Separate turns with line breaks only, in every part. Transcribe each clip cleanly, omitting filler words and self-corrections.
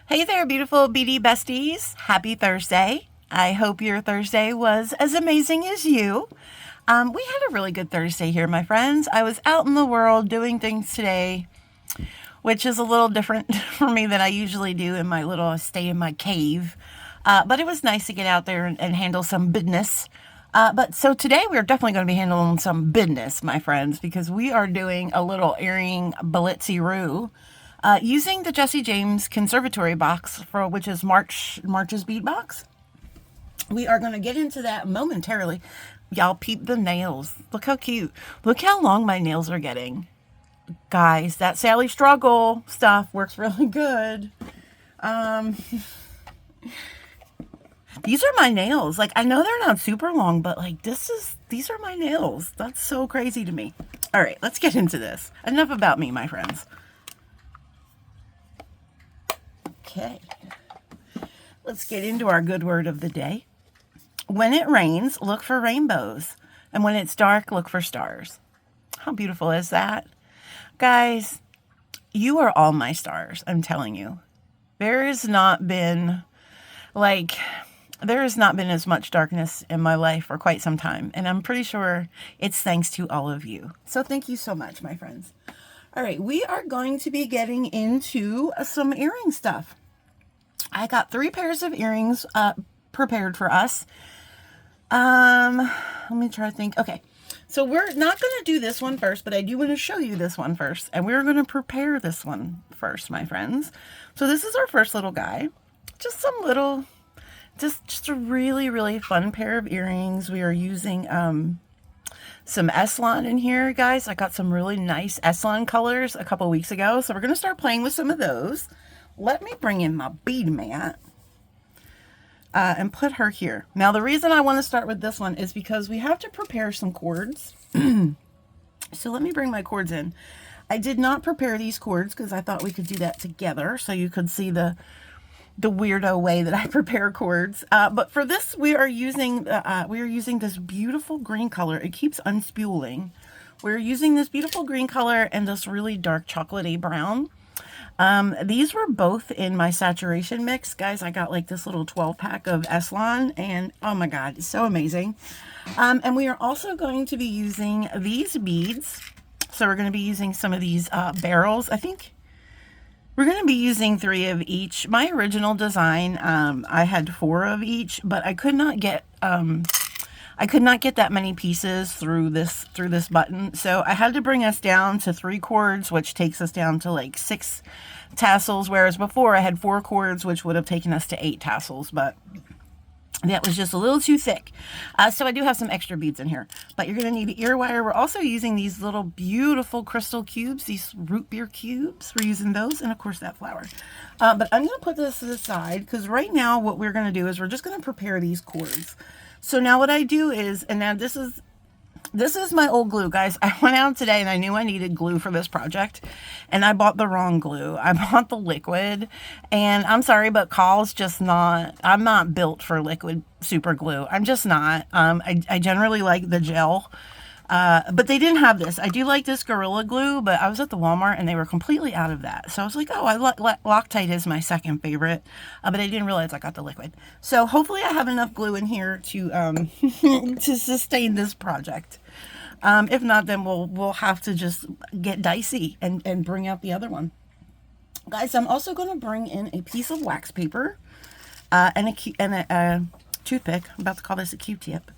Hey there, beautiful Beady Besties. Happy Thursday. I hope your Thursday was as amazing as you. We had a really good Thursday here, my friends. I was out in the world doing things today, which is a little different for me than I usually do in my little stay in my cave. But it was nice to get out there and handle some business. So today we're definitely going to be handling some business, my friends, because we are doing a little earring blitzy-roo. Using the Jesse James Conservatory box, for which is March's bead box. We are going to get into that momentarily. Y'all peep the nails. Look how cute. Look how long my nails are getting. Guys, that Sally Struggle stuff works really good. These are my nails. Like, I know they're not super long, but like these are my nails. That's so crazy to me. All right, let's get into this. Enough about me, my friends. Okay, let's get into our good word of the day. When it rains, look for rainbows. And when it's dark, look for stars. How beautiful is that? Guys, you are all my stars, I'm telling you. There has not been as much darkness in my life for quite some time. And I'm pretty sure it's thanks to all of you. So thank you so much, my friends. All right, we are going to be getting into some earring stuff. I got 3 pairs of earrings prepared for us. Let me try to think. Okay, so we're not going to do this one first, but I do want to show you this one first. And we're going to prepare this one first, my friends. So this is our first little guy. Just some little, just a really, really fun pair of earrings. We are using some Eslan in here, guys. I got some really nice Eslan colors a couple weeks ago. So we're going to start playing with some of those. Let me bring in my bead mat and put her here. Now, the reason I want to start with this one is because we have to prepare some cords. So let me bring my cords in. I did not prepare these cords because I thought we could do that together so you could see the weirdo way that I prepare cords. But for this, we are using this beautiful green color. It keeps unspooling. We're using this beautiful green color and this really dark chocolatey brown. These were both in my saturation mix. Guys, I got like this little 12-pack of Eslan, and oh my God, it's so amazing. And we are also going to be using these beads. So we're going to be using some of these barrels. I think we're going to be using 3 of each. My original design, I had 4 of each, but I could not get that many pieces through this button. So I had to bring us down to 3 cords, which takes us down to like 6 tassels, whereas before I had 4 cords, which would have taken us to 8 tassels, but that was just a little too thick. So I do have some extra beads in here, but you're going to need ear wire. We're also using these little beautiful crystal cubes, these root beer cubes. We're using those, and of course that flower. But I'm going to put this to the side because right now what we're going to do is we're just going to prepare these cords. So now what I do is, and now this is my old glue, guys. I went out today and I knew I needed glue for this project, and I bought the wrong glue. I bought the liquid, and I'm sorry, but I'm not built for liquid super glue. I'm just not. I generally like the gel, but they didn't have this. I do like this Gorilla Glue, but I was at the Walmart and they were completely out of that. So I was like, oh, Loctite is my second favorite, but I didn't realize I got the liquid. So hopefully I have enough glue in here to to sustain this project. If not, then we'll have to just get dicey and bring out the other one. Guys, I'm also going to bring in a piece of wax paper and a toothpick. I'm about to call this a Q-tip.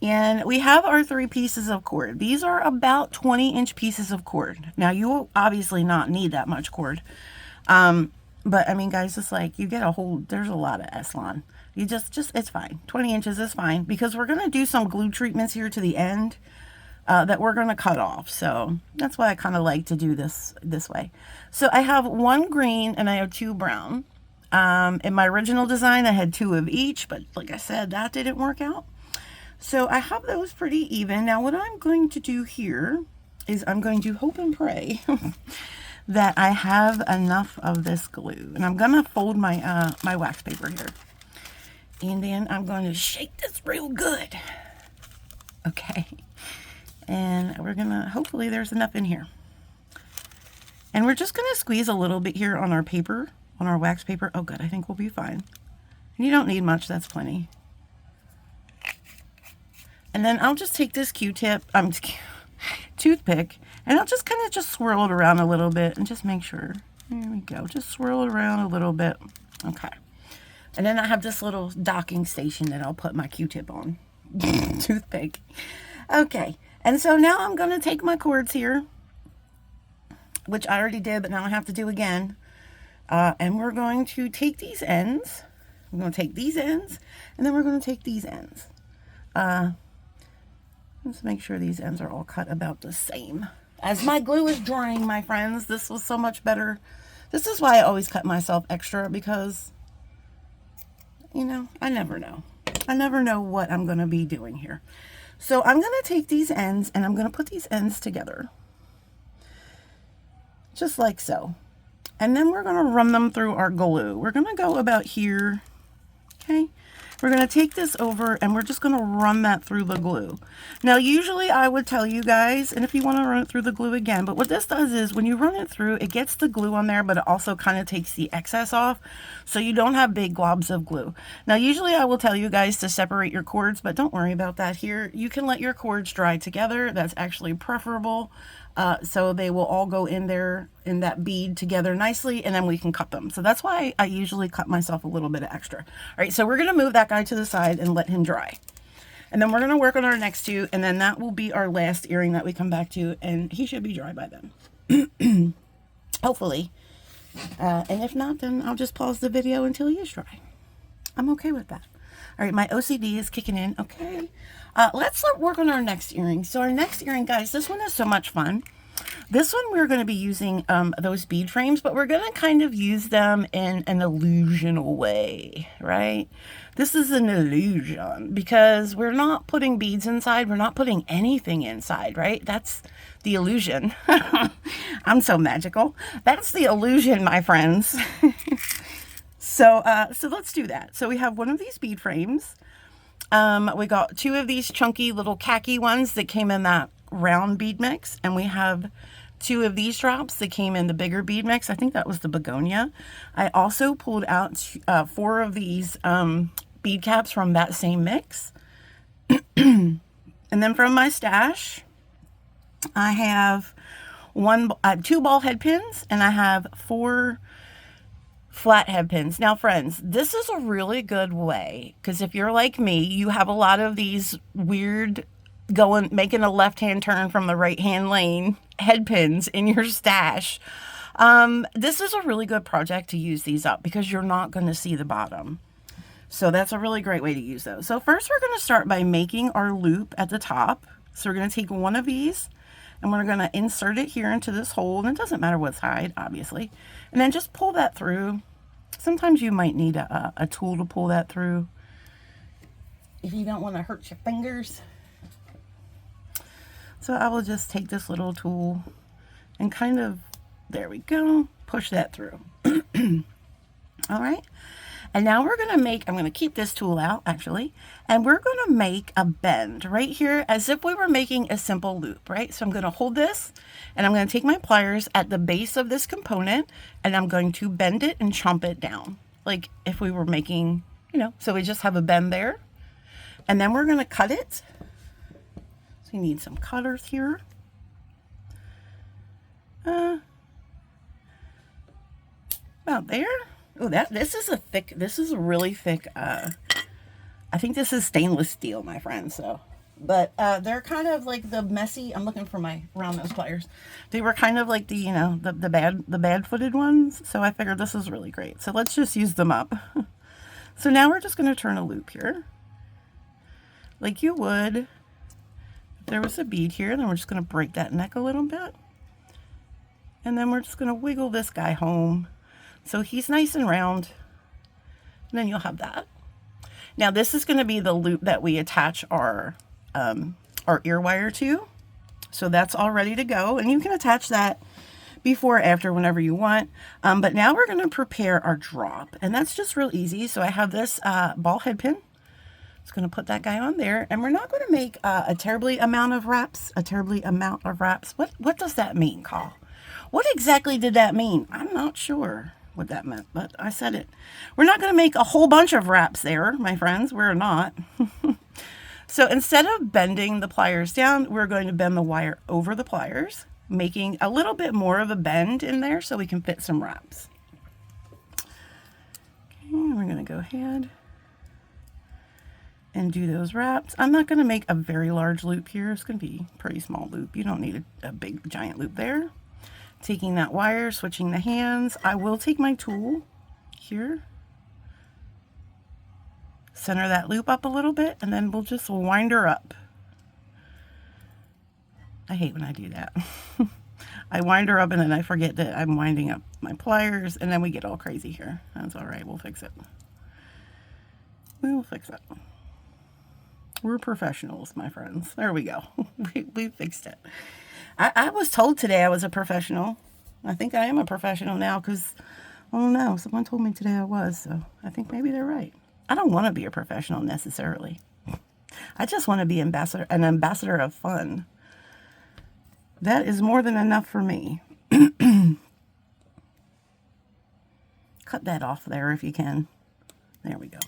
And we have our 3 pieces of cord. These are about 20-inch pieces of cord. Now, you will obviously not need that much cord. But I mean, guys, it's like you get there's a lot of Eslan. You it's fine. 20 inches is fine because we're going to do some glue treatments here to the end that we're going to cut off. So that's why I kind of like to do this way. So I have 1 green and I have 2 brown. In my original design, I had 2 of each, but like I said, that didn't work out. So I have those pretty even. Now what I'm going to do here is I'm going to hope and pray that I have enough of this glue. And I'm going to fold my my wax paper here. And then I'm going to shake this real good. Okay. And we're going to, hopefully there's enough in here. And we're just going to squeeze a little bit here on our paper on our wax paper. Oh, good. I think we'll be fine. And you don't need much. That's plenty. And then I'll just take this Q-tip, toothpick, and I'll just kind of just swirl it around a little bit and just make sure. There we go. Just swirl it around a little bit. Okay. And then I have this little docking station that I'll put my Q-tip on. Toothpick. Okay. And so now I'm going to take my cords here, which I already did, but now I have to do again. And we're going to take these ends. We're going to take these ends, and then we're going to take these ends. Let's make sure these ends are all cut about the same. As my glue is drying, my friends, this was so much better. This is why I always cut myself extra, because, you know, I never know. I never know what I'm going to be doing here. So I'm going to take these ends and I'm going to put these ends together. Just like so. And then we're going to run them through our glue. We're going to go about here. Okay. We're going to take this over and we're just going to run that through the glue. Now, usually I would tell you guys, and if you want to run it through the glue again, but what this does is when you run it through, it gets the glue on there, but it also kind of takes the excess off, so you don't have big globs of glue. Now, usually I will tell you guys to separate your cords, but don't worry about that here. You can let your cords dry together. That's actually preferable. So they will all go in there in that bead together nicely, and then we can cut them. So that's why I usually cut myself a little bit of extra. All right, so we're going to move that guy to the side and let him dry. And then we're going to work on our next two, and then that will be our last earring that we come back to, and he should be dry by then. Hopefully. And if not, then I'll just pause the video until he is dry. I'm okay with that. All right, my OCD is kicking in. Okay. Let's work on our next earring. So our next earring, guys, this one is so much fun. This one we're going to be using those bead frames, but we're going to kind of use them in an illusional way, right? This is an illusion because we're not putting beads inside. We're not putting anything inside, right? That's the illusion. I'm so magical. That's the illusion, my friends. So let's do that. So we have one of these bead frames. We got two of these chunky little khaki ones that came in that round bead mix, and we have two of these drops that came in the bigger bead mix. I think that was the begonia. I also pulled out four of these bead caps from that same mix. And then from my stash, I have two ball head pins, and I have 4 flat head pins. Now, friends, this is a really good way, because if you're like me, you have a lot of these weird making a left-hand turn from the right-hand lane head pins in your stash. This is a really good project to use these up because you're not going to see the bottom. So that's a really great way to use those. So first we're going to start by making our loop at the top. So we're going to take one of these and we're going to insert it here into this hole, and it doesn't matter what side, obviously, and then just pull that through. Sometimes you might need a tool to pull that through if you don't want to hurt your fingers. So I will just take this little tool and kind of, there we go, push that through. All right. And now we're going to make, I'm going to keep this tool out actually, and we're going to make a bend right here as if we were making a simple loop, right? So I'm going to hold this and I'm going to take my pliers at the base of this component and I'm going to bend it and chomp it down. Like if we were making, you know, so we just have a bend there. And then we're going to cut it. So you need some cutters here. About there. Oh, this is a really thick, I think this is stainless steel, my friend. So, but they're kind of like the messy, I'm looking for my round nose pliers. They were kind of like the, you know, the bad footed ones. So I figured this is really great. So let's just use them up. So now we're just going to turn a loop here. Like you would if there was a bead here. Then we're just going to break that neck a little bit. And then we're just going to wiggle this guy home. So he's nice and round, and then you'll have that. Now this is going to be the loop that we attach our ear wire to. So that's all ready to go, and you can attach that before or after whenever you want. But now we're going to prepare our drop, and that's just real easy. So I have this ball head pin. Just going to put that guy on there, and we're not going to make a terribly amount of wraps. What does that mean, Call? What exactly did that mean? I'm not sure. what that meant, but I said it. We're not going to make a whole bunch of wraps there, my friends. We're not. So instead of bending the pliers down, we're going to bend the wire over the pliers, making a little bit more of a bend in there so we can fit some wraps. Okay, we're going to go ahead and do those wraps. I'm not going to make a very large loop here. It's going to be a pretty small loop. You don't need a big giant loop there. Taking that wire, switching the hands. I will take my tool here, center that loop up a little bit, and then we'll just wind her up. I hate when I do that. I wind her up and then I forget that I'm winding up my pliers, and then we get all crazy here. That's all right. We'll fix it. We'll fix it. We're professionals, my friends. There we go. We fixed it. I was told today I was a professional. I think I am a professional now because, I don't know, someone told me today I was, so I think maybe they're right. I don't want to be a professional necessarily. I just want to be an ambassador of fun. That is more than enough for me. Cut that off there if you can. There we go.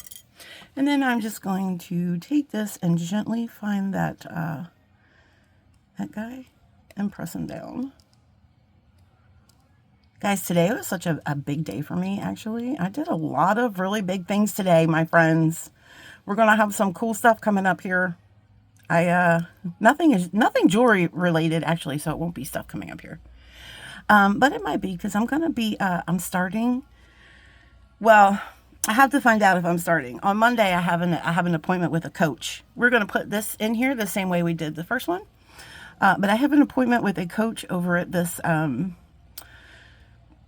And then I'm just going to take this and gently find that guy and press him down. Guys, today was such a big day for me, actually. I did a lot of really big things today, my friends. We're going to have some cool stuff coming up here. Nothing jewelry related, actually, so it won't be stuff coming up here. But it might be, because I'm going to be, I'm starting, well, I have to find out if I'm starting. On Monday, I have an appointment with a coach. We're going to put this in here the same way we did the first one. But I have an appointment with a coach over at this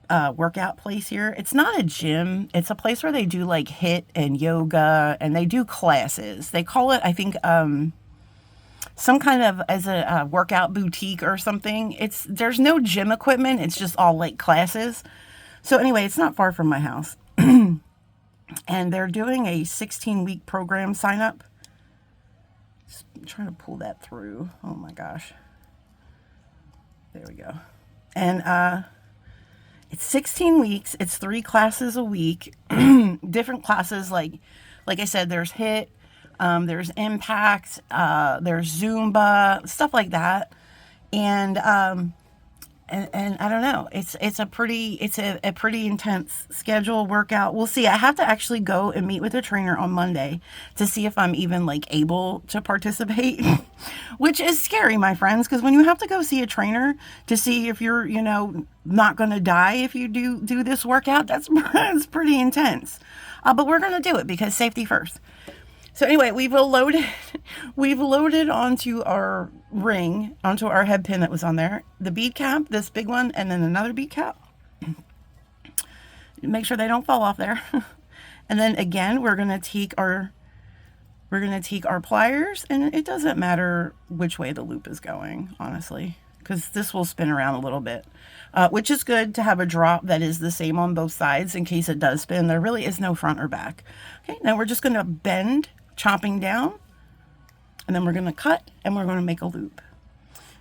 workout place here. It's not a gym. It's a place where they do like HIIT and yoga, and they do classes. They call it, I think, some kind of as a workout boutique or something. There's no gym equipment. It's just all like classes. So anyway, it's not far from my house. And they're doing a 16-week program sign up. Just trying to pull that through. Oh my gosh. There we go. And it's 16 weeks. It's 3 classes a week. Different classes, like I said, there's HIIT, there's Impact, there's Zumba, stuff like that. And I don't know. It's a pretty intense schedule workout. We'll see. I have to actually go and meet with a trainer on Monday to see if I'm even like able to participate, which is scary, my friends, because when you have to go see a trainer to see if you're, not going to die if you do this workout, that's pretty intense. But we're going to do it because safety first. So anyway, we've loaded onto our ring, onto our head pin that was on there, the bead cap, this big one, and then another bead cap. Make sure they don't fall off there. And then again, we're going to take our pliers, and it doesn't matter which way the loop is going, honestly, because this will spin around a little bit, which is good to have a drop that is the same on both sides in case it does spin. There really is no front or back. Okay, now we're just going to bend, chopping down, and then we're going to cut, and we're going to make a loop.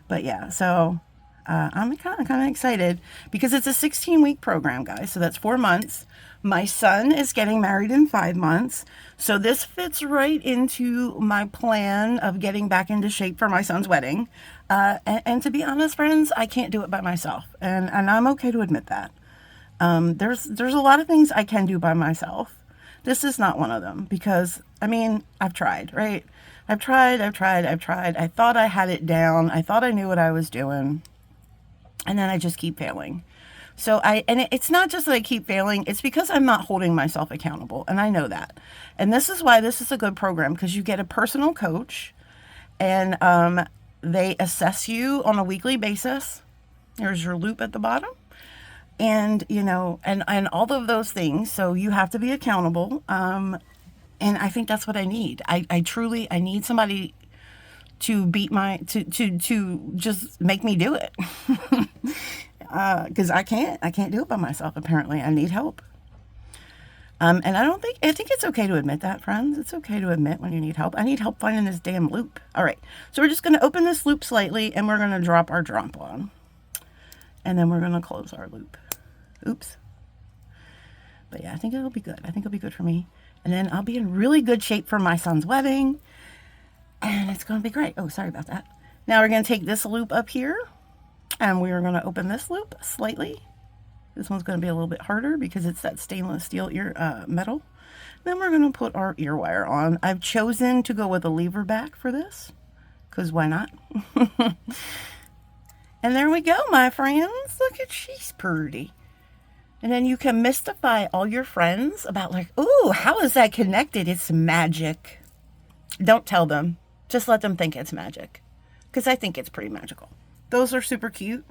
But yeah, so I'm kind of excited because it's a 16-week program, guys. So that's 4 months. My son is getting married in 5 months. So this fits right into my plan of getting back into shape for my son's wedding. And to be honest, friends, I can't do it by myself. And I'm okay to admit that. There's a lot of things I can do by myself. This is not one of them because, I've tried, right? I've tried. I thought I had it down. I thought I knew what I was doing. And then I just keep failing. So it's not just that I keep failing. It's because I'm not holding myself accountable. And I know that. And this is why this is a good program, because you get a personal coach and they assess you on a weekly basis. There's your loop at the bottom. And, and all of those things. So you have to be accountable. And I think that's what I need. I need somebody to to just make me do it. Because I can't do it by myself. Apparently I need help. And I think it's okay to admit that, friends. It's okay to admit when you need help. I need help finding this damn loop. All right. So we're just going to open this loop slightly and we're going to drop our drop on. And then we're going to close our loop. Oops. But yeah, I think it'll be good. I think it'll be good for me. And then I'll be in really good shape for my son's wedding. And it's going to be great. Oh, sorry about that. Now we're going to take this loop up here. And we are going to open this loop slightly. This one's going to be a little bit harder because it's that stainless steel metal. Then we're going to put our ear wire on. I've chosen to go with a lever back for this. Because why not? And there we go, my friends. Look at, she's pretty. And then you can mystify all your friends about like, ooh, how is that connected? It's magic. Don't tell them. Just let them think it's magic. Because I think it's pretty magical. Those are super cute.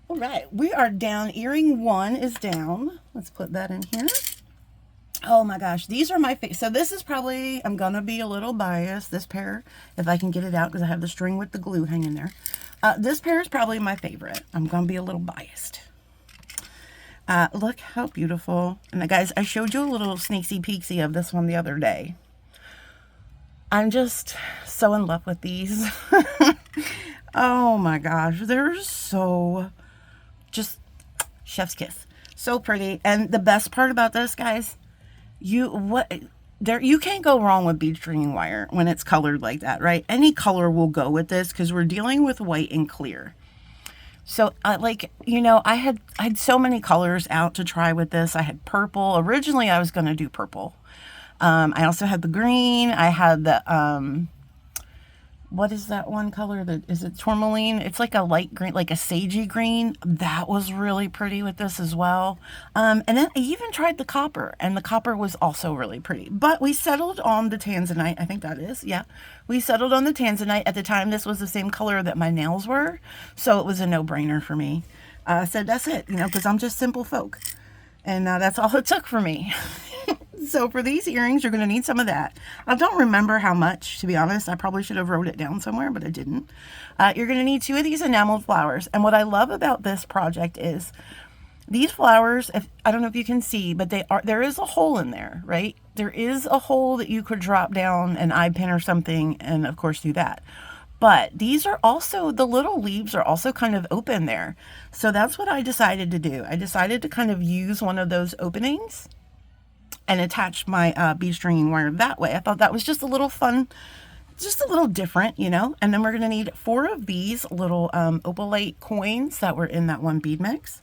All right, we are down. Earring 1 is down. Let's put that in here. Oh my gosh, these are my favorite. So this is probably, I'm going to be a little biased, this pair, if I can get it out because I have the string with the glue hanging there. This pair is probably my favorite. I'm going to be a little biased. Look how beautiful. And guys, I showed you a little sneaky peeksy of this one the other day. I'm just so in love with these. Oh my gosh, they're so just chef's kiss. So pretty. And the best part about this, guys, you can't go wrong with bead stringing wire when it's colored like that, right? Any color will go with this because we're dealing with white and clear. So like, you know, I had so many colors out to try with this. I had purple. Originally, I was going to do purple. I also had the green. I had the, what is that one color? Is it tourmaline? It's like a light green, like a sagey green. That was really pretty with this as well. And then I even tried the copper, and the copper was also really pretty. But we settled on the tanzanite. I think that is, yeah. We settled on the tanzanite. At the time, this was the same color that my nails were. So it was a no-brainer for me. I said, that's it, you know, because I'm just simple folk. And that's all it took for me. So for these earrings, you're going to need some of that. I don't remember how much, to be honest. I probably should have wrote it down somewhere, but I didn't. You're going to need 2 of these enameled flowers. And what I love about this project is these flowers, I don't know if you can see, but there is a hole in there, right? There is a hole that you could drop down an eye pin or something and, of course, do that. But these are also, the little leaves are also kind of open there. So that's what I decided to do. I decided to kind of use one of those openings and attach my bead stringing wire that way. I thought that was just a little fun, just a little different, you know. And then we're going to need 4 of these little opalite coins that were in that one bead mix.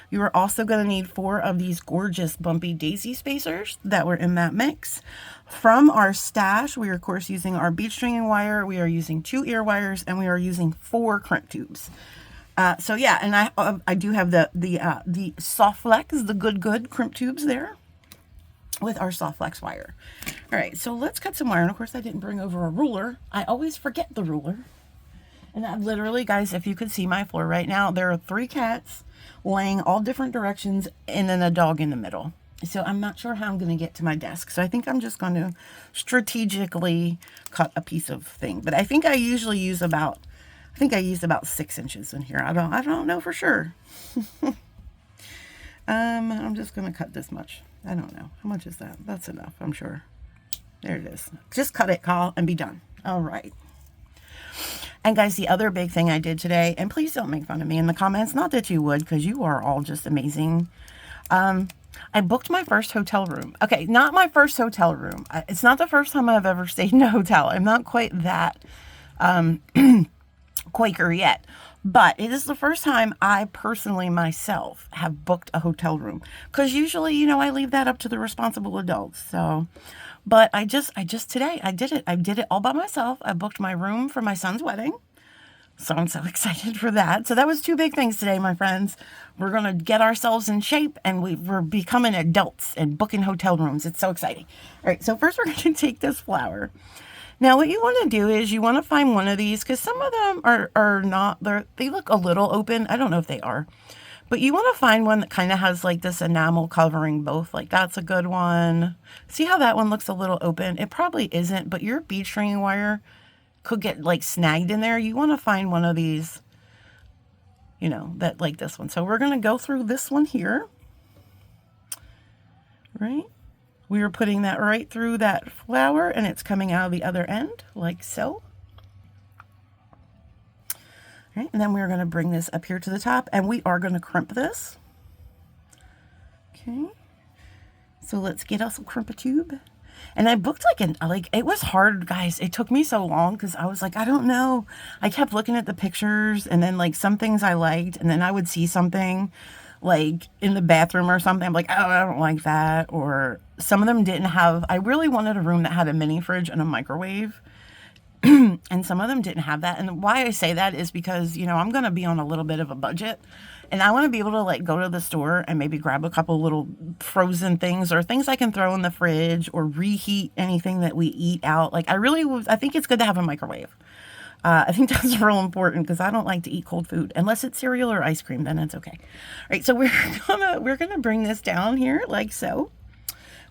You are also going to need 4 of these gorgeous bumpy daisy spacers that were in that mix. From our stash, we are of course using our bead stringing wire. We are using 2 ear wires, and we are using 4 crimp tubes. So yeah, and I do have the soft flex, the good crimp tubes there, with our soft flex wire. All right, so let's cut some wire. And of course I didn't bring over a ruler. I always forget the ruler. And I literally, guys, if you could see my floor right now, there are 3 cats laying all different directions and then a dog in the middle. So I'm not sure how I'm going to get to my desk. So I think I'm just going to strategically cut a piece of thing. But I think I usually use about, 6 inches in here. I don't know for sure. I'm just going to cut this much. I don't know. How much is that? That's enough, I'm sure. There it is. Just cut it, Carl, and be done. All right. And guys, the other big thing I did today, and please don't make fun of me in the comments, not that you would, because you are all just amazing. I booked my first hotel room. Okay, not my first hotel room. It's not the first time I've ever stayed in a hotel. I'm not quite that Quaker yet. But it is the first time I personally myself have booked a hotel room. Because usually, you know, I leave that up to the responsible adults. So, but I just today, I did it. I did it all by myself. I booked my room for my son's wedding. So I'm so excited for that. So that was 2 big things today, my friends. We're going to get ourselves in shape, and we're becoming adults and booking hotel rooms. It's so exciting. All right, so first we're going to take this flower. Now, what you want to do is you want to find one of these, because some of them are not, they look a little open. I don't know if they are. But you want to find one that kind of has like this enamel covering both. Like that's a good one. See how that one looks a little open? It probably isn't, but your bead stringing wire could get like snagged in there. You want to find one of these, you know, that like this one. So we're going to go through this one here. Right? We are putting that right through that flower, and it's coming out of the other end, like so. All right, and then we're going to bring this up here to the top, and we are going to crimp this. Okay. So let's get us a crimp a tube. And I booked like it was hard, guys. It took me so long because I was like, I don't know. I kept looking at the pictures and then like some things I liked, and then I would see something like in the bathroom or something. I'm like, oh, I don't like that. Or some of them didn't have, I really wanted a room that had a mini fridge and a microwave. And some of them didn't have that. And why I say that is because, you know, I'm going to be on a little bit of a budget, and I want to be able to like go to the store and maybe grab a couple little frozen things or things I can throw in the fridge or reheat anything that we eat out. Like I think it's good to have a microwave. I think that's real important because I don't like to eat cold food unless it's cereal or ice cream. Then it's okay. All right. So we're gonna bring this down here like so.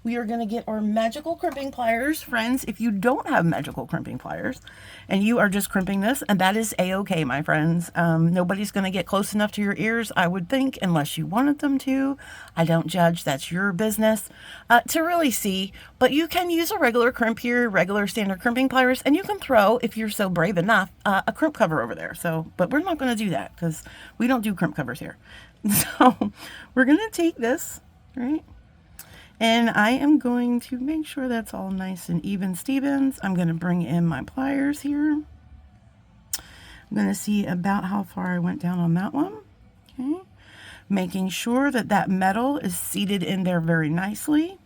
We are going to get our magical crimping pliers. Friends, if you don't have magical crimping pliers and you are just crimping this, and that is a-okay, my friends. Nobody's going to get close enough to your ears, I would think, unless you wanted them to. I don't judge. That's your business to really see. But you can use a regular crimp here, regular standard crimping pliers, and you can throw, if you're so brave enough, a crimp cover over there. So, but we're not going to do that because we don't do crimp covers here. So we're going to take this, right? And I am going to make sure that's all nice and even Stevens. I'm going to bring in my pliers here. I'm going to see about how far I went down on that one. Okay. Making sure that that metal is seated in there very nicely.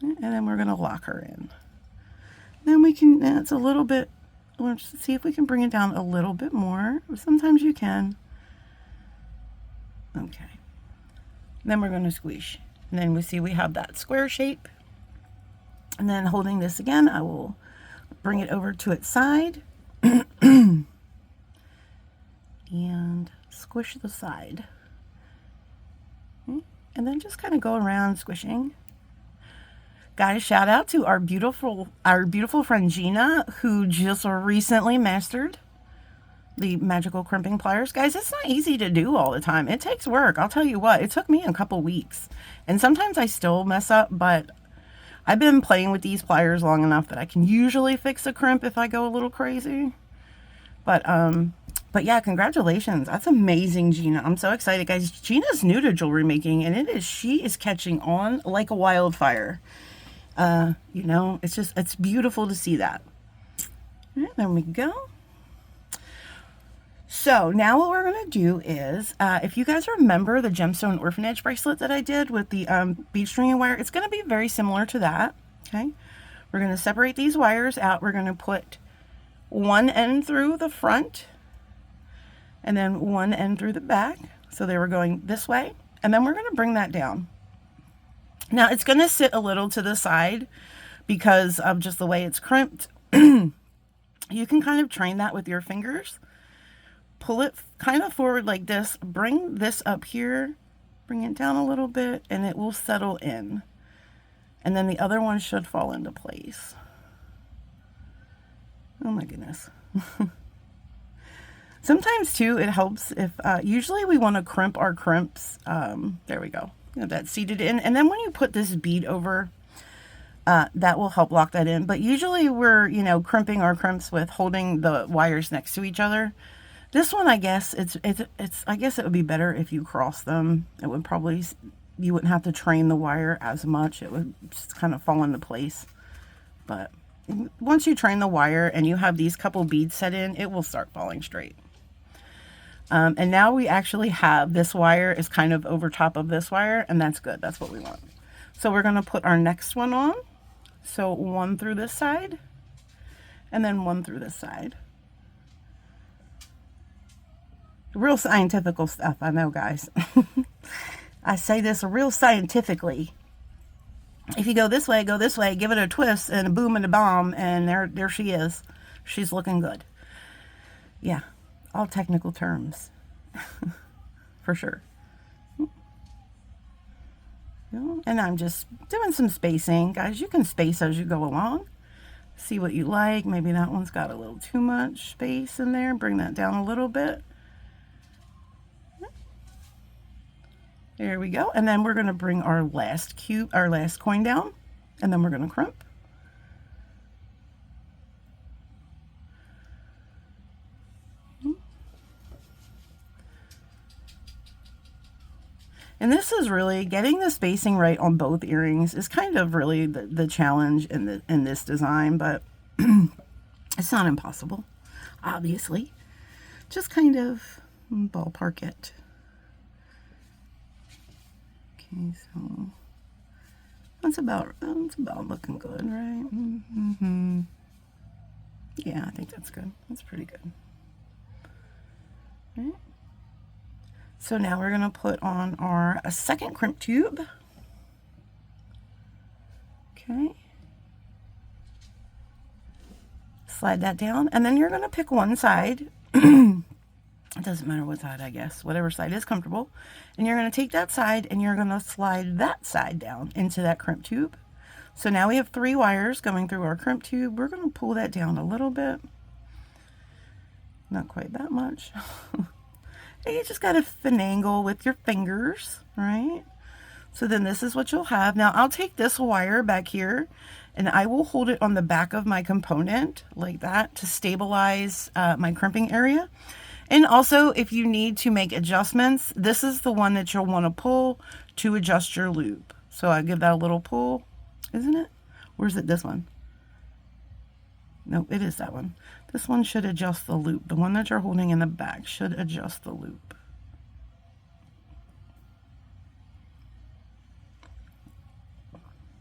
And then we're going to lock her in. Then we can, that's a little bit, let's see if we can bring it down a little bit more. Sometimes you can. Okay. Then we're going to squish. And then we see we have that square shape. And then holding this again, I will bring it over to its side. And squish the side. Okay. And then just kind of go around squishing. Guys, shout out to our beautiful friend Gina, who just recently mastered the magical crimping pliers. Guys, it's not easy to do all the time. It takes work. I'll tell you what, it took me a couple weeks. And sometimes I still mess up, but I've been playing with these pliers long enough that I can usually fix a crimp if I go a little crazy. But yeah, congratulations. That's amazing, Gina. I'm so excited, guys. Gina's new to jewelry making, and she is catching on like a wildfire. You know, it's beautiful to see that. And there we go. So now what we're going to do is, if you guys remember the gemstone orphanage bracelet that I did with the bead string and wire, it's going to be very similar to that. Okay. We're going to separate these wires out. We're going to put one end through the front and then one end through the back. So they were going this way. And then we're going to bring that down. Now it's going to sit a little to the side because of just the way it's crimped. You can kind of train that with your fingers. Pull it kind of forward like this, bring this up here, bring it down a little bit, and it will settle in. And then the other one should fall into place. Oh my goodness. Sometimes too, it helps if, usually we want to crimp our crimps. There we go. You know, that's seated in. And then when you put this bead over, that will help lock that in. But usually we're, you know, crimping our crimps with holding the wires next to each other. This one, I guess I guess it would be better if you cross them. It would probably, you wouldn't have to train the wire as much. It would just kind of fall into place. But once you train the wire and you have these couple beads set in, it will start falling straight. And now we actually have this wire is kind of over top of this wire, and that's good. That's what we want. So we're going to put our next one on. So one through this side and then one through this side. Real scientific stuff, I know, guys. I say this real scientifically. If you go this way, give it a twist and a boom and a bomb, and there she is. She's looking good. Yeah, all technical terms. For sure. And I'm just doing some spacing. Guys, you can space as you go along. See what you like. Maybe that one's got a little too much space in there. Bring that down a little bit. There we go. And then we're going to bring our last coin down, and then we're going to crimp. And this is really getting the spacing right on both earrings is kind of really the challenge in this design, but it's not impossible, obviously. Just kind of ballpark it. Okay, so that's about looking good, right? Mm-hmm. Yeah, I think that's good. That's pretty good. All right. So now we're going to put on our second crimp tube. Okay. Slide that down, and then you're going to pick one side. It doesn't matter what side, I guess. Whatever side is comfortable. And you're going to take that side and you're going to slide that side down into that crimp tube. So now we have 3 wires going through our crimp tube. We're going to pull that down a little bit. Not quite that much. You just got to finagle with your fingers, right? So then this is what you'll have. Now I'll take this wire back here and I will hold it on the back of my component like that to stabilize my crimping area. And also, if you need to make adjustments, this is the one that you'll want to pull to adjust your loop. So I give that a little pull, isn't it? Or is it this one? No, it is that one. This one should adjust the loop. The one that you're holding in the back should adjust the loop.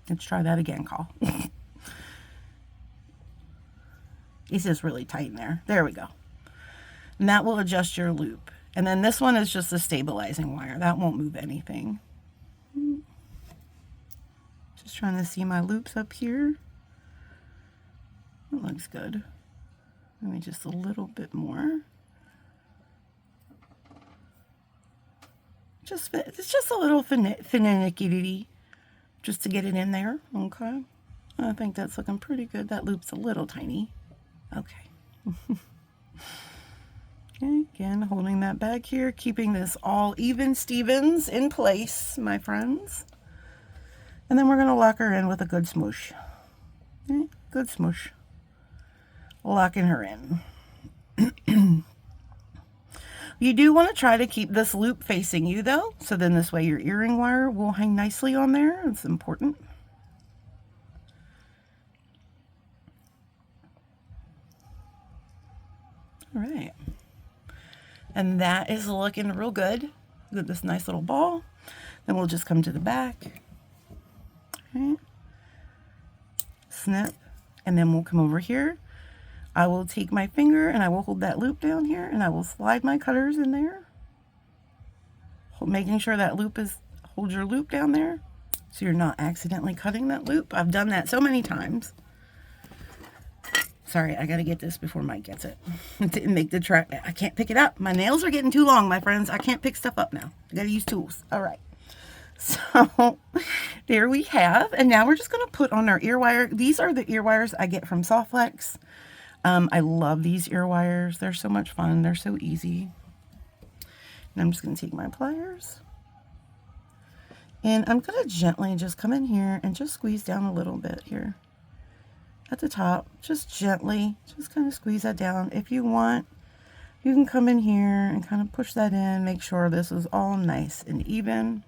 Let's try that again, Call. It's just really tight in there. There we go. And that will adjust your loop. And then this one is just a stabilizing wire. That won't move anything. Just trying to see my loops up here. It looks good. Maybe just a little bit more. It's just a little finicky just to get it in there. Okay. I think that's looking pretty good. That loop's a little tiny. Okay. Okay, again, holding that back here, keeping this all even Stevens in place, my friends. And then we're going to lock her in with a good smoosh. Okay, good smoosh. Locking her in. You do want to try to keep this loop facing you though, so then this way your earring wire will hang nicely on there. It's important. All right. And that is looking real good. With this nice little ball. Then we'll just come to the back. Okay. Snip. And then we'll come over here. I will take my finger and I will hold that loop down here and I will slide my cutters in there. Making sure that loop is, hold your loop down there so you're not accidentally cutting that loop. I've done that so many times. Sorry, I got to get this before Mike gets it. Didn't make the track. I can't pick it up. My nails are getting too long, my friends. I can't pick stuff up now. I got to use tools. All right. So there we have. And now we're just going to put on our ear wire. These are the ear wires I get from Softflex. I love these ear wires. They're so much fun. They're so easy. And I'm just going to take my pliers. And I'm going to gently just come in here and just squeeze down a little bit here. At the top, just gently, just kind of squeeze that down. If you want, you can come in here and kind of push that in. Make sure this is all nice and even.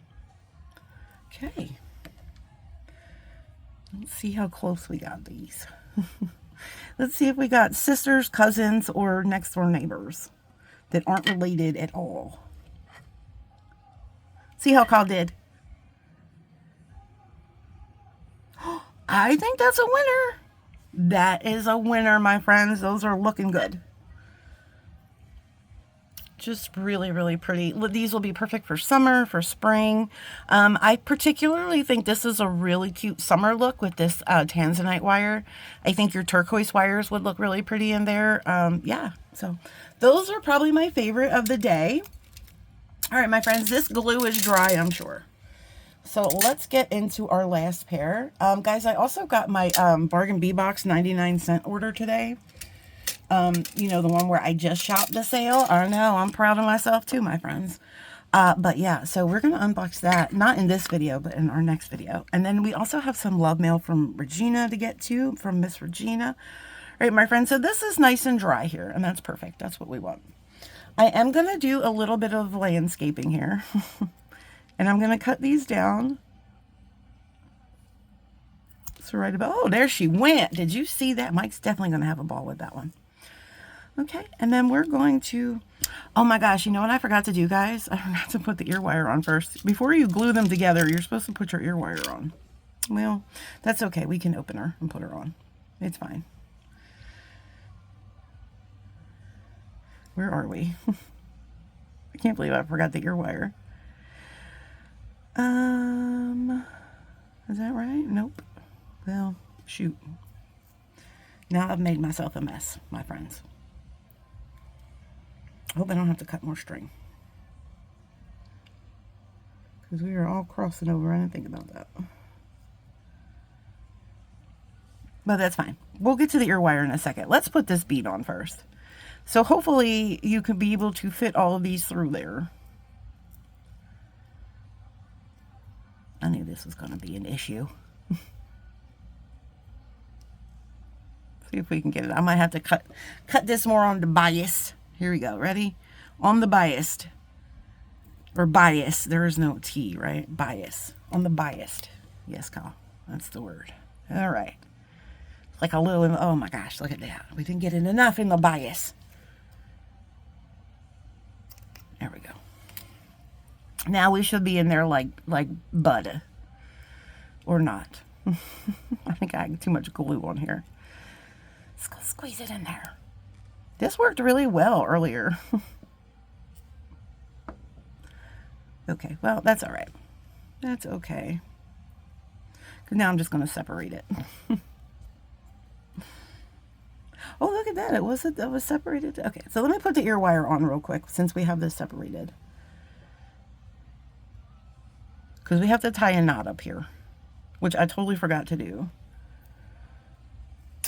Okay. Let's see how close we got these. Let's see if we got sisters, cousins, or next door neighbors that aren't related at all. See how Kyle did? I think that's a winner. That is a winner, my friends. Those are looking good. Just really, really pretty. These will be perfect for summer, for spring. I particularly think this is a really cute summer look with this tanzanite wire. I think your turquoise wires would look really pretty in there. Yeah, so those are probably my favorite of the day. All right, my friends, this glue is dry, I'm sure. So let's get into our last pair. Guys, I also got my Bargain Bee Box 99-cent order today. You know, the one where I just shopped the sale. I know, I'm proud of myself too, my friends. But yeah, so we're going to unbox that. Not in this video, but in our next video. And then we also have some love mail from Regina to get to, from Miss Regina. All right, my friends, so this is nice and dry here, and that's perfect. That's what we want. I am going to do a little bit of landscaping here. And I'm going to cut these down. So right about, oh, there she went. Did you see that? Mike's definitely going to have a ball with that one. Okay, and then we're going to, oh my gosh, you know what I forgot to do, guys? I forgot to put the ear wire on first. Before you glue them together, you're supposed to put your ear wire on. Well, that's okay. We can open her and put her on. It's fine. Where are we? I can't believe I forgot the ear wire. Is that right? Nope. Well, shoot. Now I've made myself a mess, my friends. I hope I don't have to cut more string. Because we are all crossing over. I didn't think about that. But that's fine. We'll get to the ear wire in a second. Let's put this bead on first. So hopefully you can be able to fit all of these through there. I knew this was going to be an issue. See if we can get it. I might have to cut this more on the bias. Here we go. Ready? On the biased. Or bias. There is no T, right? Bias. On the biased. Yes, Kyle. That's the word. All right. Like a little, oh my gosh, look at that. We didn't get it enough in the bias. There we go. Now we should be in there like butter. Or not. I think I had too much glue on here. Let's go squeeze it in there. This worked really well earlier. Okay, well, that's all right. That's okay. Because now I'm just going to separate it. Oh, look at that. It was separated. Okay, so let me put the ear wire on real quick since we have this separated. Because we have to tie a knot up here, which I totally forgot to do.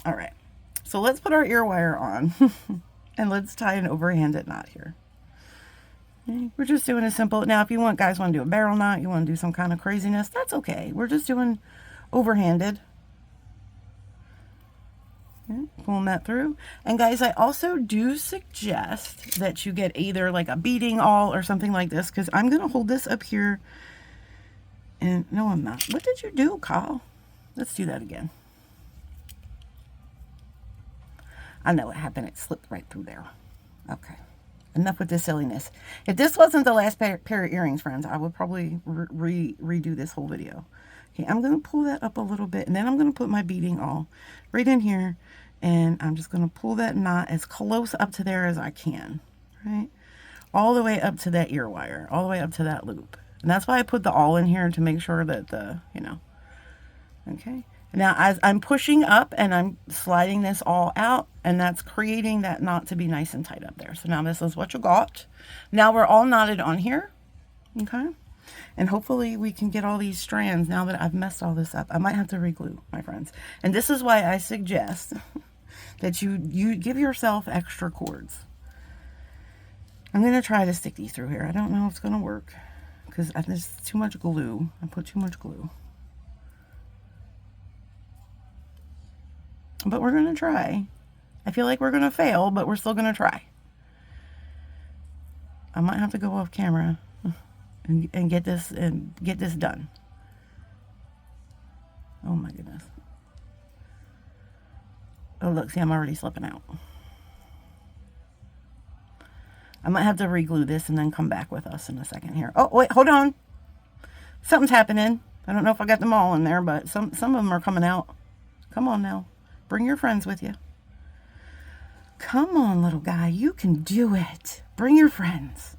All right, so let's put our ear wire on and let's tie an overhanded knot here. Okay, we're just doing a simple, now if you guys want to do a barrel knot, you want to do some kind of craziness, that's okay. We're just doing overhanded. Okay, pulling that through. And guys, I also do suggest that you get either like a beading awl or something like this, because I'm going to hold this up here. And no, I'm not. What did you do, Kyle? Let's do that again. I know what happened. It slipped right through there. Okay. Enough with this silliness. If this wasn't the last pair of earrings, friends, I would probably redo this whole video. Okay, I'm going to pull that up a little bit, and then I'm going to put my beading awl right in here, and I'm just going to pull that knot as close up to there as I can, right? All the way up to that ear wire, all the way up to that loop. And that's why I put the awl in here, to make sure that okay. Now, as I'm pushing up and I'm sliding this all out, and that's creating that knot to be nice and tight up there. So now this is what you got. Now we're all knotted on here, okay? And hopefully we can get all these strands now that I've messed all this up. I might have to re-glue, my friends. And this is why I suggest that you give yourself extra cords. I'm going to try to stick these through here. I don't know if it's going to work because there's too much glue. I put too much glue. But we're going to try. I feel like we're going to fail, but we're still going to try. I might have to go off camera and get this done. Oh my goodness. Oh look, see, I'm already slipping out. I might have to re-glue this and then come back with us in a second here. Oh wait, hold on. Something's happening. I don't know if I got them all in there, but some of them are coming out. Come on now. Bring your friends with you. Come on, little guy. You can do it. Bring your friends.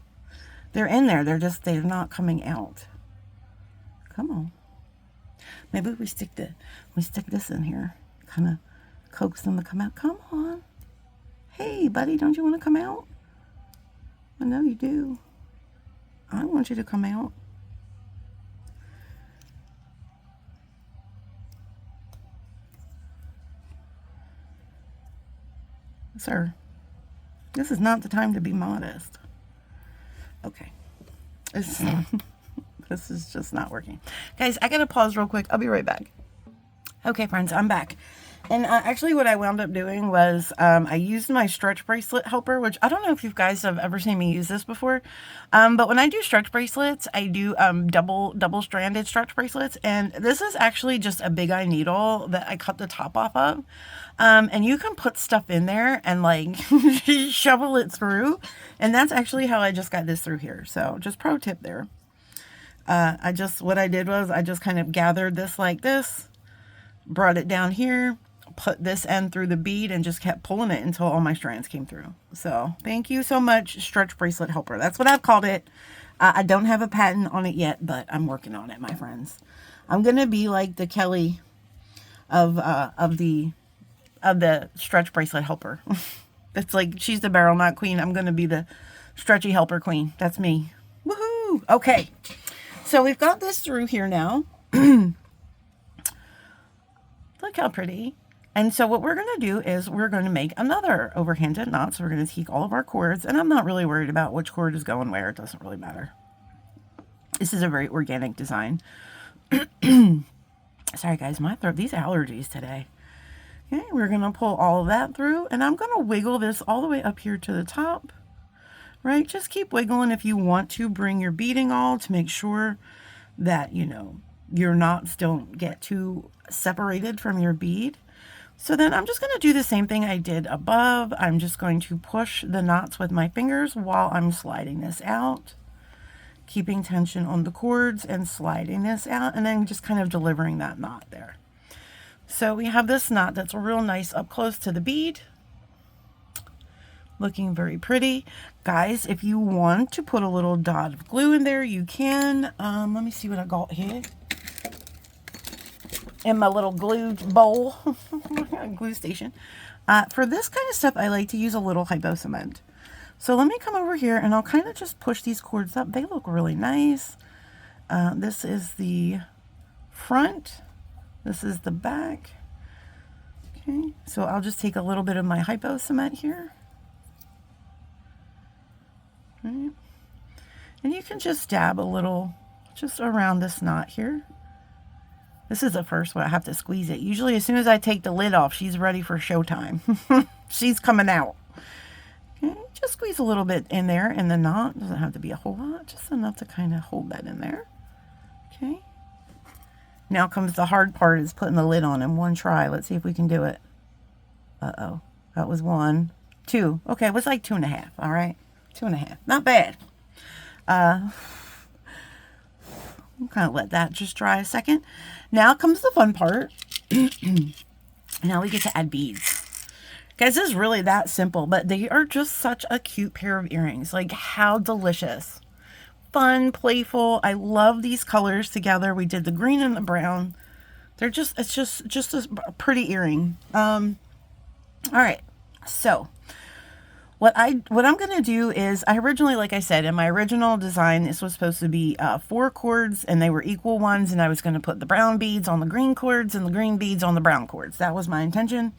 They're in there. They're not coming out. Come on. Maybe we stick this in here. Kind of coax them to come out. Come on. Hey, buddy, don't you want to come out? I know you do. I want you to come out. Sir, this is not the time to be modest. Okay. This is just not working. Guys, I gotta pause real quick. I'll be right back. Okay, friends, I'm back. And actually what I wound up doing was I used my stretch bracelet helper, which I don't know if you guys have ever seen me use this before. But when I do stretch bracelets, I do double stranded stretch bracelets. And this is actually just a big eye needle that I cut the top off of. And you can put stuff in there and like shovel it through. And that's actually how I just got this through here. So just pro tip there. What I did was I just kind of gathered this like this, brought it down here, put this end through the bead, and just kept pulling it until all my strands came through. So thank you so much, stretch bracelet helper. That's what I've called it. I don't have a patent on it yet, but I'm working on it, my friends. I'm gonna be like the Kelly of the stretch bracelet helper. It's like she's the barrel knot queen. I'm gonna be the stretchy helper queen. That's me. Woohoo! Okay, so we've got this through here now. Look how pretty. And so what we're going to do is we're going to make another overhanded knot. So we're going to take all of our cords, and I'm not really worried about which cord is going where. It doesn't really matter. This is a very organic design. Sorry guys, my throat, these allergies today. Okay, we're going to pull all of that through, and I'm going to wiggle this all the way up here to the top. Right? Just keep wiggling if you want to bring your beading all to make sure that, you know, your knots don't get too separated from your bead. So then I'm just going to do the same thing I did above. I'm just going to push the knots with my fingers while I'm sliding this out, keeping tension on the cords and sliding this out, and then just kind of delivering that knot there. So we have this knot that's real nice up close to the bead, looking very pretty. Guys, if you want to put a little dot of glue in there, you can. Let me see what I got here in my little glue bowl, glue station. For this kind of stuff, I like to use a little hypo cement. So let me come over here and I'll kind of just push these cords up. They look really nice. This is the front. This is the back. Okay, so I'll just take a little bit of my hypo cement here. Right. And you can just dab a little just around this knot here. This is the first one. I have to squeeze it. Usually as soon as I take the lid off, she's ready for showtime. She's coming out. Okay, just squeeze a little bit in there in the knot. Doesn't have to be a whole lot, just enough to kind of hold that in there. Okay. Now comes the hard part, is putting the lid on in one try. Let's see if we can do it. Uh-oh. That was 1, 2. Okay, it was like 2.5. All right. 2.5. Not bad. We'll kind of let that just dry a second. Now comes the fun part. Now we get to add beads. Guys, this is really that simple, but they are just such a cute pair of earrings. Like, how delicious. Fun, playful. I love these colors together. We did the green and the brown. They're just, it's just a pretty earring. All right. So what I'm going to do is, I originally, like I said, in my original design, this was supposed to be 4 cords, and they were equal ones, and I was going to put the brown beads on the green cords and the green beads on the brown cords. That was my intention.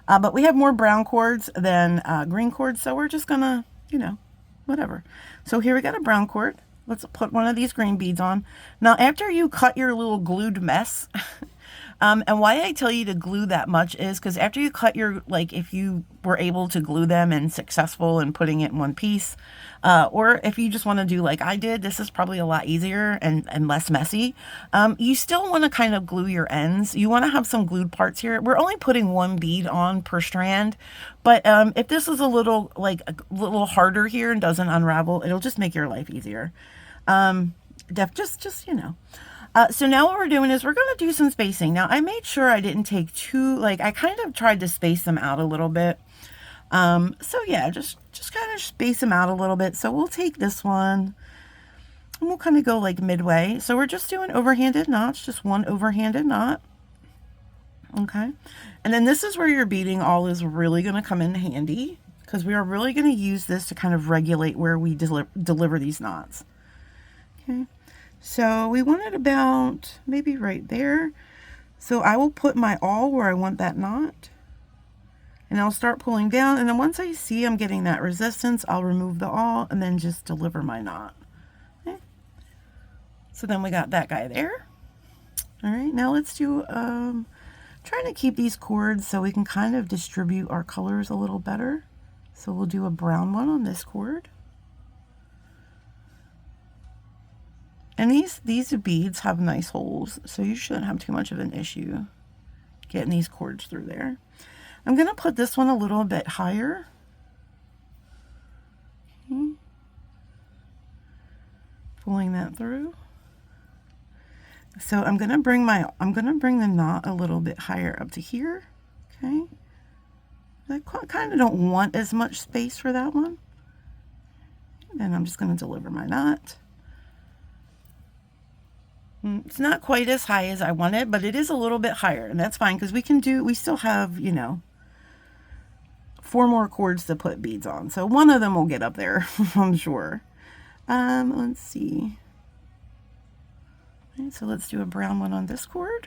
But we have more brown cords than green cords, so we're just going to, you know, whatever. So here we got a brown cord. Let's put one of these green beads on. Now, after you cut your little glued mess, and why I tell you to glue that much is because after you cut your, like, if you were able to glue them and successful in putting it in one piece, or if you just want to do like I did, this is probably a lot easier and less messy. You still want to kind of glue your ends. You want to have some glued parts here. We're only putting 1 bead on per strand, but if this is a little harder here and doesn't unravel, it'll just make your life easier. Just you know. So now what we're doing is we're going to do some spacing. Now I made sure I didn't take too, like, I kind of tried to space them out a little bit. So yeah, just kind of space them out a little bit. So we'll take this one and we'll kind of go like midway. So we're just doing overhanded knots, just 1 overhanded knot. Okay. And then this is where your beading all is really going to come in handy, because we are really going to use this to kind of regulate where we deliver these knots. Okay. So we want it about maybe right there. So I will put my awl where I want that knot, and I'll start pulling down. And then once I see I'm getting that resistance, I'll remove the awl and then just deliver my knot. Okay. So then we got that guy there. All right, now let's do trying to keep these cords so we can kind of distribute our colors a little better. So we'll do a brown one on this cord. And these beads have nice holes, so you shouldn't have too much of an issue getting these cords through there. I'm going to put this one a little bit higher. Okay. Pulling that through. So I'm going to bring the knot a little bit higher up to here. Okay. I kind of don't want as much space for that one. And I'm just going to deliver my knot. It's not quite as high as I wanted, but it is a little bit higher, and that's fine because we still have, you know, 4 more cords to put beads on. So one of them will get up there, I'm sure. Let's see. Okay, so let's do a brown one on this cord.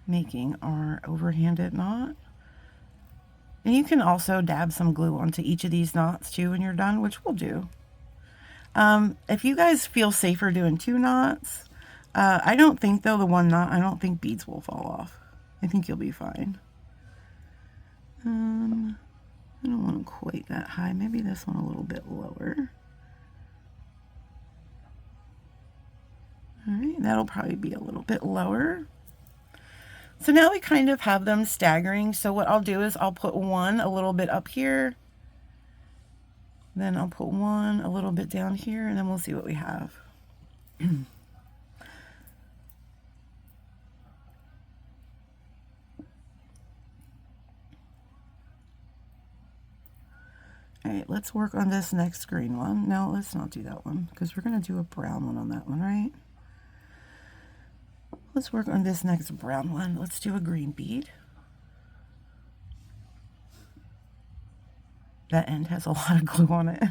Making our overhanded knot. And you can also dab some glue onto each of these knots too when you're done, which we'll do. If you guys feel safer doing 2 knots, I don't think though the 1 knot, I don't think beads will fall off. I think you'll be fine. I don't want them quite that high. Maybe this one a little bit lower. All right, that'll probably be a little bit lower. So now we kind of have them staggering. So what I'll do is I'll put one a little bit up here. Then I'll put one a little bit down here, and then we'll see what we have. All right, let's work on this next green one. No, let's not do that one because we're going to do a brown one on that one, right? Let's work on this next brown one. Let's do a green bead. That end has a lot of glue on it.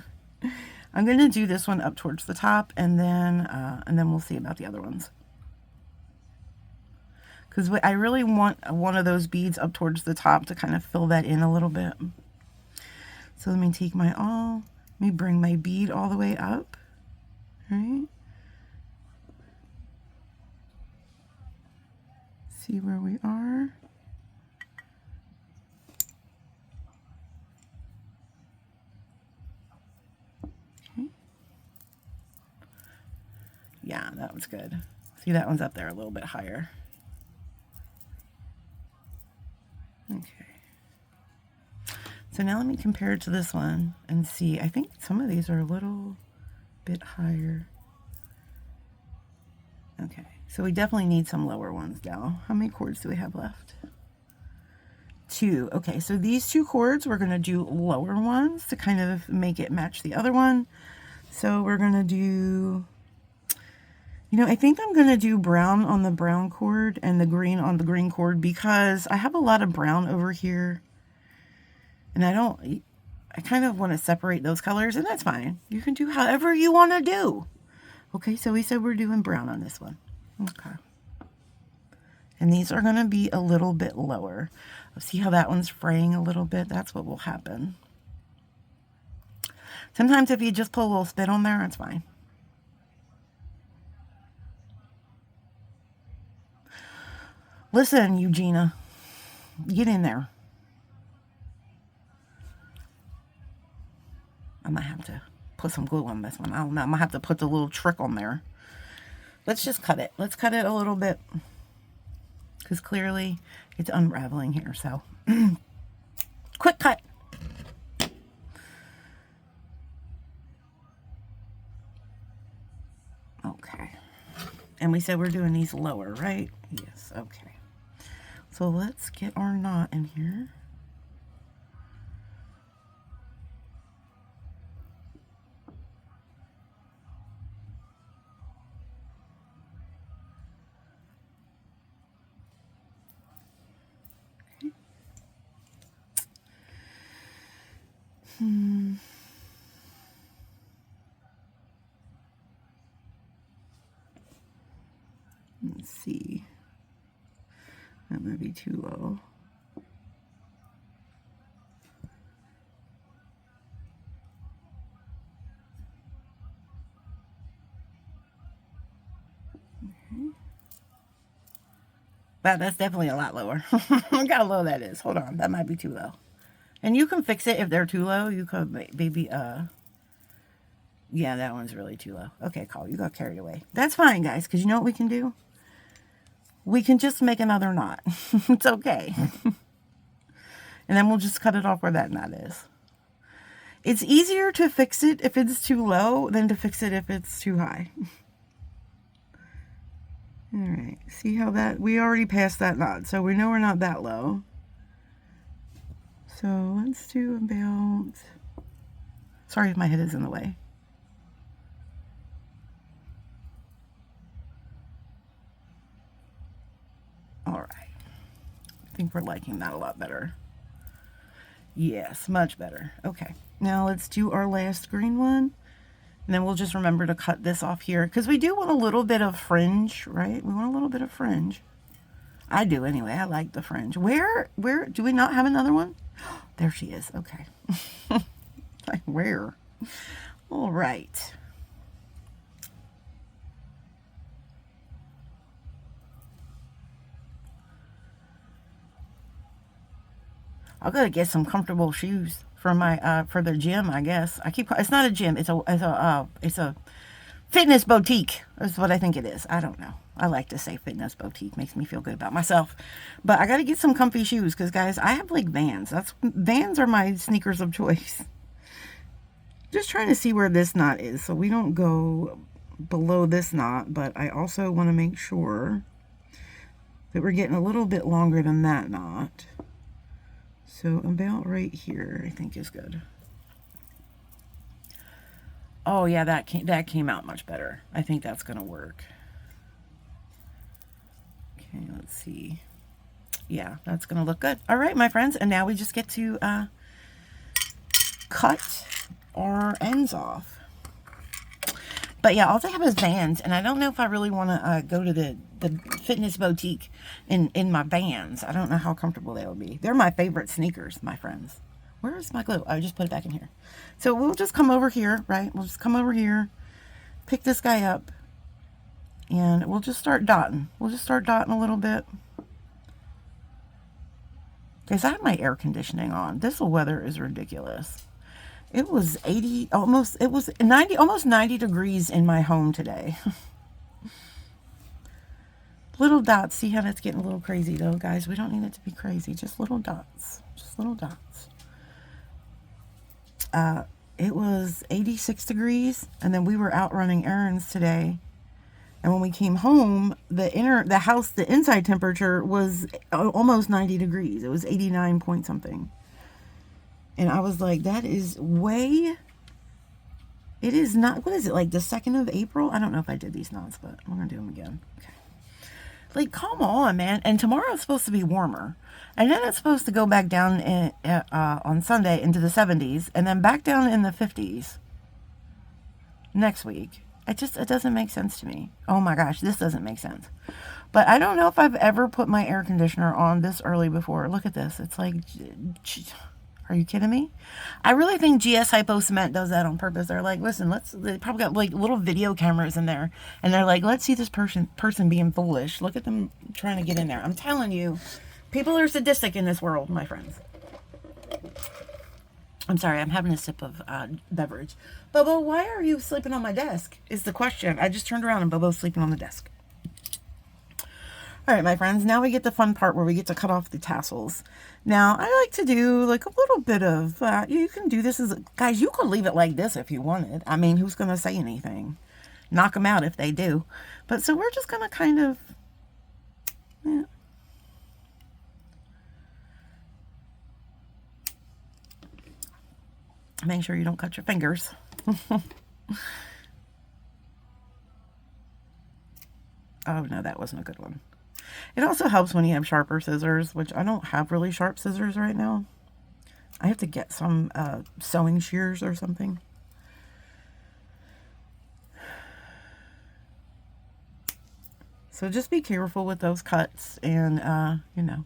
I'm going to do this one up towards the top, and then we'll see about the other ones. Because I really want one of those beads up towards the top to kind of fill that in a little bit. So let me take my awl. Let me bring my bead all the way up. All right. See where we are. Okay. Yeah, that was good. See, that one's up there a little bit higher. Okay. So now let me compare it to this one and see. I think some of these are a little bit higher. Okay. So we definitely need some lower ones now. How many cords do we have left? 2. Okay, so these 2 cords, we're going to do lower ones to kind of make it match the other one. So we're going to do, you know, I think I'm going to do brown on the brown cord and the green on the green cord because I have a lot of brown over here. And I kind of want to separate those colors, and that's fine. You can do however you want to do. Okay, so we said we're doing brown on this one. Okay. And these are going to be a little bit lower. See how that one's fraying a little bit? That's what will happen. Sometimes if you just put a little spit on there, it's fine. Listen, Eugenia, get in there. I might have to put some glue on this one. I don't know. I might have to put the little trick on there. Let's just cut it. Let's cut it a little bit because clearly it's unraveling here. So quick cut. Okay. And we said we're doing these lower, right? Yes. Okay. So let's get our knot in here. Let's see. That might be too low. That's definitely a lot lower. Look how low that is. Hold on. That might be too low. And you can fix it if they're too low. You could maybe, yeah, that one's really too low. Okay, Cole, you got carried away. That's fine, guys, because you know what we can do? We can just make another knot. It's okay. And then we'll just cut it off where that knot is. It's easier to fix it if it's too low than to fix it if it's too high. All right, see how that, we already passed that knot, so we know we're not that low. So let's do about, sorry if my head is in the way. All right, I think we're liking that a lot better. Yes, much better. Okay, now let's do our last green one. And then we'll just remember to cut this off here because we do want a little bit of fringe, right? We want a little bit of fringe. I do anyway. I like the fringe. Where do we not have another one? There she is. Okay. Like where? All right. I'll go to get some comfortable shoes for my for the gym, I guess. It's not a gym. It's a fitness boutique. Is what I think it is. I don't know. I like to say fitness boutique. Makes me feel good about myself. But I got to get some comfy shoes because, guys, I have like Vans. Vans are my sneakers of choice. Just trying to see where this knot is so we don't go below this knot. But I also want to make sure that we're getting a little bit longer than that knot. So about right here, I think is good. Oh yeah, that came out much better. I think that's gonna work. Okay, let's see. Yeah, that's gonna look good. All right, my friends, and now we just get to cut our ends off. But yeah, all I have is Vans, and I don't know if I really want to go to the fitness boutique in my Vans. I don't know how comfortable they will be. They're my favorite sneakers, my friends. Where is my glue? I just put it back in here. So we'll just come over here, right? We'll just come over here, pick this guy up, and we'll just start dotting. We'll just start dotting a little bit. Guys, I have my air conditioning on. This weather is ridiculous. It was 80, almost, it was 90, almost 90 degrees in my home today. Little dots. See how that's getting a little crazy though, guys? We don't need it to be crazy. Just little dots. Just little dots. It was 86 degrees, and then we were out running errands today. And when we came home, the inside temperature was almost 90 degrees. It was 89 point something. And I was like, that is way, it is not, what is it, like the 2nd of April? I don't know if I did these knots, but we're going to do them again. Okay. Like, come on, man. And tomorrow's supposed to be warmer. And then it's supposed to go back down on Sunday into the 70s, and then back down in the 50s next week. It doesn't make sense to me. Oh my gosh, this doesn't make sense. But I don't know if I've ever put my air conditioner on this early before. Look at this. It's like, are you kidding me? I really think GS Hypo Cement does that on purpose. They're like, listen, they probably got like little video cameras in there. And they're like, let's see this person being foolish. Look at them trying to get in there. I'm telling you, people are sadistic in this world, my friends. I'm sorry, I'm having a sip of beverage. Bobo, why are you sleeping on my desk? Is the question. I just turned around and Bobo's sleeping on the desk. All right, my friends, now we get the fun part where we get to cut off the tassels. Now, I like to do like a little bit of, you can do this as, guys, you could leave it like this if you wanted. I mean, who's going to say anything? Knock them out if they do. But so we're just going to kind of, yeah. Make sure you don't cut your fingers. Oh, no, that wasn't a good one. It also helps when you have sharper scissors, which I don't have really sharp scissors right now. I have to get some sewing shears or something. So just be careful with those cuts, and, you know,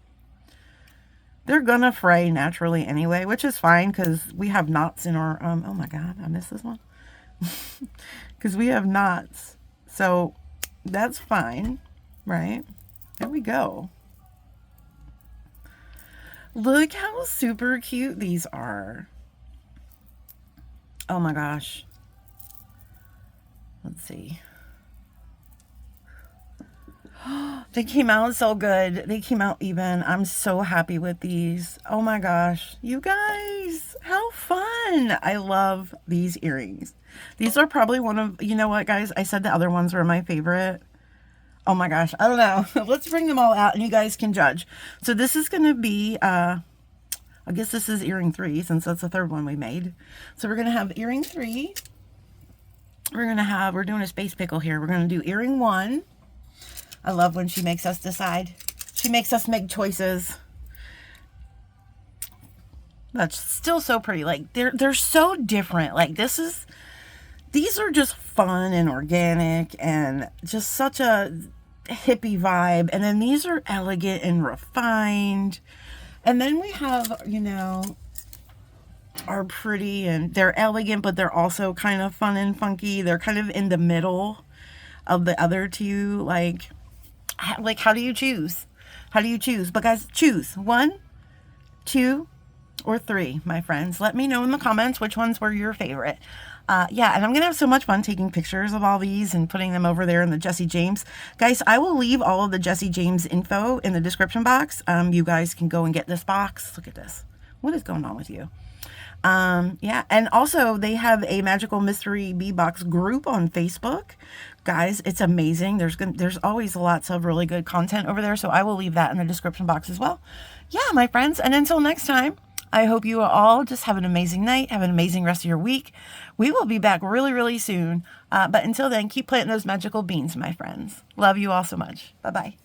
they're gonna fray naturally anyway, which is fine because we have knots in our, oh my God, I missed this one. Because we have knots. So that's fine, right? There we go. Look how super cute these are. Oh my gosh. Let's see. They came out so good. They came out even. I'm so happy with these. Oh my gosh. You guys, how fun. I love these earrings. These are probably one of, you know what, guys? I said the other ones were my favorite. Oh my gosh. I don't know. Let's bring them all out and you guys can judge. So this is going to be, I guess this is earring 3 since that's the third one we made. So we're going to have earring 3. We're doing a space pickle here. We're going to do earring 1. I love when she makes us decide. She makes us make choices. That's still so pretty. Like they're so different. Like these are just fun and organic and just such a hippie vibe. And then these are elegant and refined. And then we have, you know, are pretty and they're elegant, but they're also kind of fun and funky. They're kind of in the middle of the other two. Like how do you choose? How do you choose? But guys, choose 1, 2, or 3, my friends. Let me know in the comments which ones were your favorite. Yeah, and I'm gonna have so much fun taking pictures of all these and putting them over there in the Jesse James. Guys, I will leave all of the Jesse James info in the description box. You guys can go and get this box. Look at this. What is going on with you? Yeah, and also they have a Magical Mystery Bee Box group on Facebook. Guys, it's amazing. There's always lots of really good content over there, so I will leave that in the description box as well. Yeah, my friends, and until next time, I hope you all just have an amazing night, have an amazing rest of your week. We will be back really, really soon. But until then, keep planting those magical beans, my friends. Love you all so much. Bye-bye.